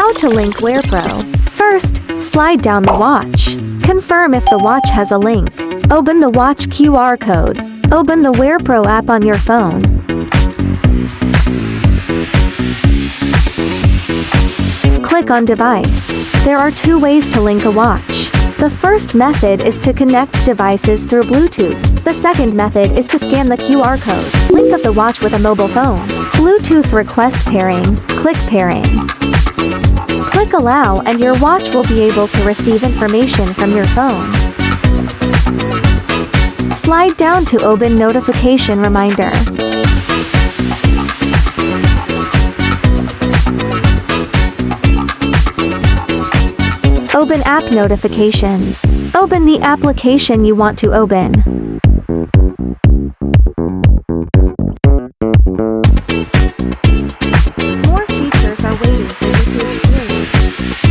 How to link WearPro. First, slide down the watch. Confirm if the watch has a link. Open the watch QR code. Open the WearPro app on your phone. Click on Device. There are two ways to link a watch. The first method is to connect devices through Bluetooth. The second method is to scan the QR code. Link of the watch with a mobile phone. Bluetooth request pairing. Click Pairing. Click Allow and your watch will be able to receive information from your phone. Slide down to open Notification Reminder. Open App Notifications. Open the application you want to open.